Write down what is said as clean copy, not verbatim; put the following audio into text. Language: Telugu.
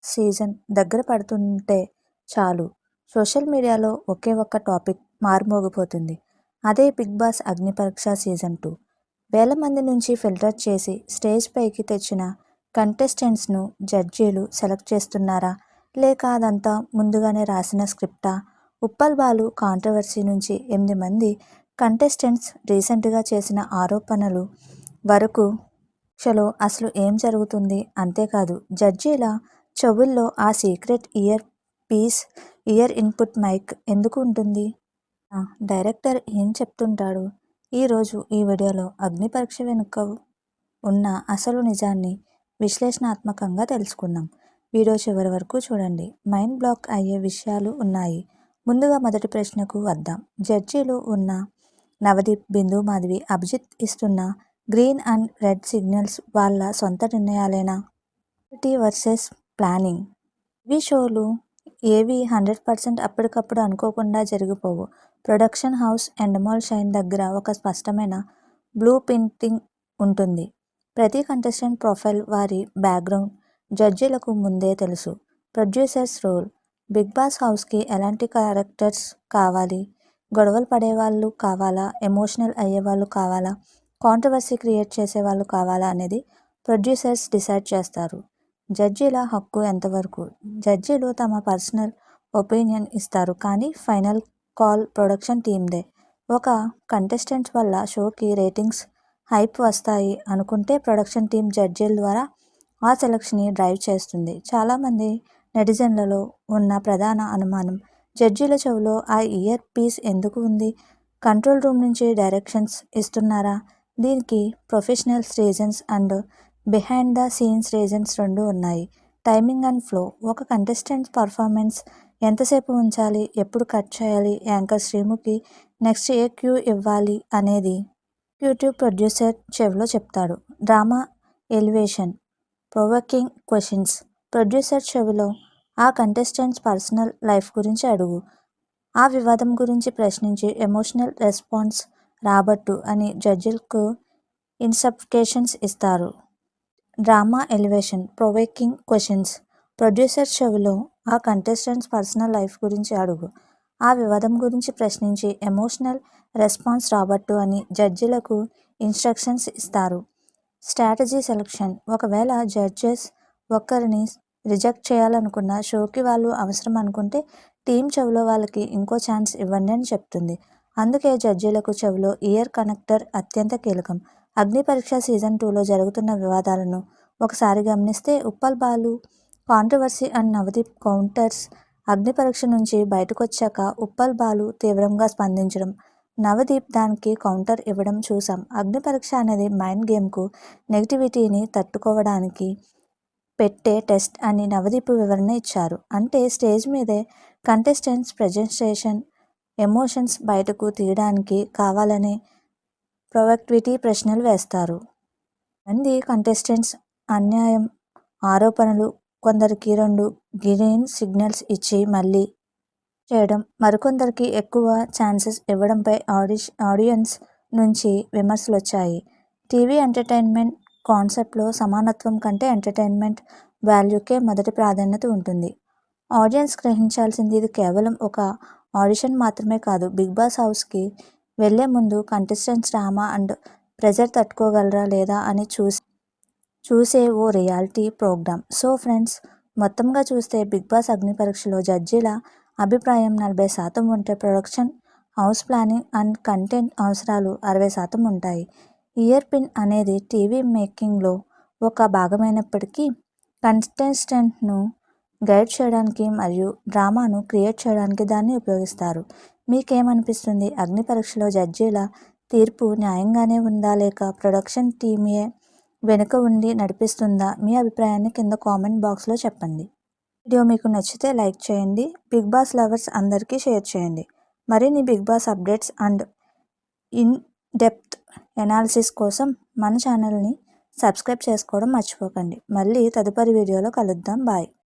సీజన్ దగ్గర పడుతుంటే చాలు సోషల్ మీడియాలో ఒకే ఒక్క టాపిక్ మారుమోగిపోతుంది. అదే బిగ్ బాస్ అగ్ని పరీక్ష సీజన్ 2. వేల మంది నుంచి ఫిల్టర్ చేసి స్టేజ్ పైకి తెచ్చిన కంటెస్టెంట్స్ను జడ్జీలు సెలెక్ట్ చేస్తున్నారా, లేక అదంతా ముందుగానే రాసిన స్క్రిప్టా? ఉప్పల్ బాలు కాంట్రవర్సీ నుంచి 8 మంది కంటెస్టెంట్స్ రీసెంట్గా చేసిన ఆరోపణలు వరకు షలో అసలు ఏం జరుగుతుంది? అంతేకాదు, జడ్జీల చెవుల్లో ఆ సీక్రెట్ ఇయర్ ఇన్పుట్ మైక్ ఎందుకు ఉంటుంది? డైరెక్టర్ ఏం చెప్తుంటాడు? ఈరోజు ఈ వీడియోలో అగ్ని పరీక్ష వెనుక ఉన్న అసలు నిజాన్ని విశ్లేషణాత్మకంగా తెలుసుకుందాం. వీడియో చివరి వరకు చూడండి. మైండ్ బ్లాక్ అయ్యే విషయాలు ఉన్నాయి. ముందుగా మొదటి ప్రశ్నకు వద్దాం. జడ్జీలు ఉన్న నవదీప్, బిందు మాధవి, అభిజిత్ ఇస్తున్న గ్రీన్ అండ్ రెడ్ సిగ్నల్స్ వాళ్ళ సొంత నిర్ణయాలేనా? Versus planning. టీవీ షోలు ఏవి 100% అప్పటికప్పుడు అనుకోకుండా జరిగిపోవు. ప్రొడక్షన్ హౌస్ ఎండమాల్ షైన్ దగ్గర ఒక స్పష్టమైన బ్లూ ప్రింటింగ్ ఉంటుంది. ప్రతి కంటెస్టెంట్ ప్రొఫైల్, వారి బ్యాక్గ్రౌండ్ జడ్జీలకు ముందే తెలుసు. Producers role. బిగ్ బాస్ హౌస్కి ఎలాంటి క్యారెక్టర్స్ కావాలి? గొడవలు పడేవాళ్ళు కావాలా? ఎమోషనల్ అయ్యేవాళ్ళు కావాలా? కాంట్రవర్సీ క్రియేట్ చేసేవాళ్ళు కావాలా అనేది ప్రొడ్యూసర్స్ డిసైడ్ చేస్తారు. జడ్జీల హక్కు ఎంతవరకు? జడ్జీలు తమ పర్సనల్ ఒపీనియన్ ఇస్తారు, కానీ ఫైనల్ కాల్ ప్రొడక్షన్ టీమ్దే. ఒక కంటెస్టెంట్ వల్ల షోకి రేటింగ్స్, హైప్ వస్తాయి అనుకుంటే ప్రొడక్షన్ టీమ్ జడ్జీల ద్వారా ఆ సెలక్షన్ని డ్రైవ్ చేస్తుంది. చాలామంది నెటిజన్లలో ఉన్న ప్రధాన అనుమానం, జడ్జీల చెవిలో ఆ ఇయర్ పీస్ ఎందుకు ఉంది? కంట్రోల్ రూమ్ నుంచి డైరెక్షన్స్ ఇస్తున్నారా? దీనికి professionals reasons and behind the scenes reasons రెండు ఉన్నాయి. Timing and flow. ఒక కంటెస్టెంట్ పర్ఫార్మెన్స్ ఎంతసేపు ఉంచాలి, ఎప్పుడు కట్ చేయాలి, anchor Sreemukhi next A Q ఇవ్వాలి అనేది యూట్యూబ్ ప్రొడ్యూసర్ చెవిలో చెప్తాడు. Drama elevation, provoking questions. Producer చెవిలో ఆ కంటెస్టెంట్స్ పర్సనల్ లైఫ్ గురించి అడుగు, ఆ వివాదం గురించి ప్రశ్నించి ఎమోషనల్ రెస్పాన్స్ రాబట్టు అని జడ్జిలకు ఇన్స్ట్రక్షన్స్ ఇస్తారు. Drama elevation, provoking questions. Producer చెవిలో ఆ కంటెస్టెంట్స్ పర్సనల్ లైఫ్ గురించి అడుగు, ఆ వివాదం గురించి ప్రశ్నించి ఎమోషనల్ రెస్పాన్స్ రాబట్టు అని జడ్జిలకు ఇన్స్ట్రక్షన్స్ ఇస్తారు. Strategy selection. ఒకవేళ జడ్జెస్ ఒక్కరిని రిజెక్ట్ చేయాలనుకున్న, షోకి వాళ్ళు అవసరం అనుకుంటే టీం చెవిలో వాళ్ళకి ఇంకో ఛాన్స్ ఇవ్వండి అని చెప్తుంది. అందుకే జడ్జీలకు చెవిలో ఇయర్ కనెక్టర్ అత్యంత కీలకం. అగ్ని పరీక్ష సీజన్ 2లో జరుగుతున్న వివాదాలను ఒకసారి గమనిస్తే, Uppal Balu controversy and Navdeep counters. అగ్ని పరీక్ష నుంచి బయటకొచ్చాక ఉప్పల్ బాలు తీవ్రంగా స్పందించడం, నవదీప్ దానికి కౌంటర్ ఇవ్వడం చూసాం. అగ్ని పరీక్ష అనేది మైండ్ గేమ్కు, నెగిటివిటీని తట్టుకోవడానికి పెట్టే టెస్ట్ అని నవదీప్ వివరణ ఇచ్చారు. అంటే స్టేజ్ మీదే కంటెస్టెంట్స్ ప్రెజెంటేషన్, ఎమోషన్స్ బయటకు తీయడానికి కావాలనే ప్రొవోకేటివ్ ప్రశ్నలు వేస్తారు. మంది కంటెస్టెంట్స్ అన్యాయం ఆరోపణలు, కొందరికి 2 గ్రీన్ సిగ్నల్స్ ఇచ్చి మళ్ళీ చేయడం, మరికొందరికి ఎక్కువ ఛాన్సెస్ ఇవ్వడంపై ఆడియన్స్ నుంచి విమర్శలొచ్చాయి. టీవీ ఎంటర్టైన్మెంట్ కాన్సెప్ట్లో సమానత్వం కంటే ఎంటర్టైన్మెంట్ వాల్యూకే మొదటి ప్రాధాన్యత ఉంటుంది. ఆడియన్స్ గ్రహించాల్సింది, ఇది కేవలం ఒక ఆడిషన్ మాత్రమే కాదు. బిగ్ బాస్ హౌస్కి వెళ్లే ముందు కంటెస్టెంట్స్ డ్రామా అండ్ ప్రెజర్ తట్టుకోగలరా లేదా అని చూసే ఓ రియాలిటీ ప్రోగ్రామ్. సో ఫ్రెండ్స్, మొత్తంగా చూస్తే బిగ్ బాస్ అగ్ని పరీక్షలో జడ్జీల అభిప్రాయం 40% ఉంటే, production house planning and content అవసరాలు 60% ఉంటాయి. ఇయర్ పిన్ అనేది టీవీ మేకింగ్లో ఒక భాగమైనప్పటికీ, కంటెస్టెంట్ను గైడ్ చేయడానికి మరియు డ్రామాను క్రియేట్ చేయడానికి దాన్ని ఉపయోగిస్తారు. మీకేమనిపిస్తుంది? అగ్ని పరీక్షలో జడ్జీల తీర్పు న్యాయంగానే ఉందా, లేక ప్రొడక్షన్ టీమే వెనుక ఉండి నడిపిస్తుందా? మీ అభిప్రాయాన్ని కింద కామెంట్ బాక్స్లో చెప్పండి. వీడియో మీకు నచ్చితే లైక్ చేయండి. బిగ్ బాస్ లవర్స్ అందరికీ షేర్ చేయండి. మరిన్ని Bigg Boss updates and in depth analysis కోసం మన ఛానల్ని సబ్స్క్రైబ్ చేసుకోవడం మర్చిపోకండి. మళ్ళీ తదుపరి వీడియోలో కలుద్దాం. బాయ్.